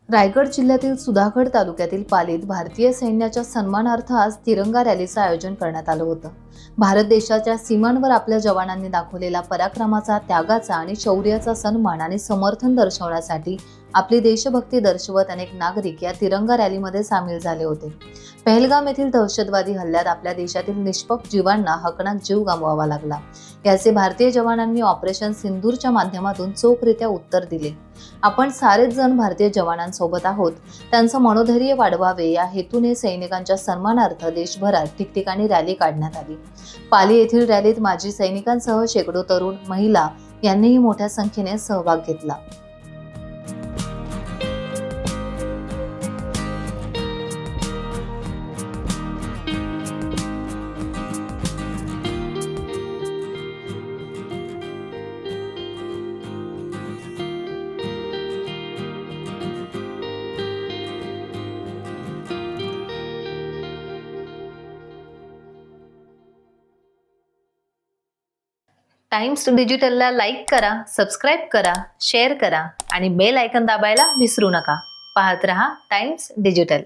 रायगड जिल्ह्यातील सुधागड तालुक्यातील पालीत भारतीय सैन्याच्या सन्मानार्थ आज तिरंगा रॅलीचं आयोजन करण्यात आलं होतं। भारत देशाच्या सीमांवर आपल्या जवानांनी दाखवलेला पराक्रमाचा, त्यागाचा आणि शौर्याचा सन्मान आणि समर्थन दर्शवण्यासाठी आपली देशभक्ती दर्शवत अनेक नागरिक या तिरंगा रॅलीमध्ये सामील झाले होते। पहलगाम येथील दहशतवादी हल्ल्यात आपल्या देशातील निष्पाप जीवांना हकनाक जीव गमवावा लागला। याचे भारतीय जवानांनी ऑपरेशन सिंदूरच्या माध्यमातून चोखरित्या उत्तर दिले। आपण सारेच जण भारतीय जवानांसोबत आहोत, त्यांचं मनोधैर्य वाढवावे या हेतूने सैनिकांच्या सन्मानार्थ देशभरात ठिकठिकाणी रॅली काढण्यात आली। पाली येथील रॅलीत माजी सैनिकांसह शेकडो तरुण, महिला यांनीही मोठ्या संख्येने सहभाग घेतला। टाइम्स डिजिटलला लाईक करा, सबस्क्राईब करा, शेअर करा आणि बेल आयकॉन दाबायला विसरू नका। पाहत रहा टाइम्स डिजिटल।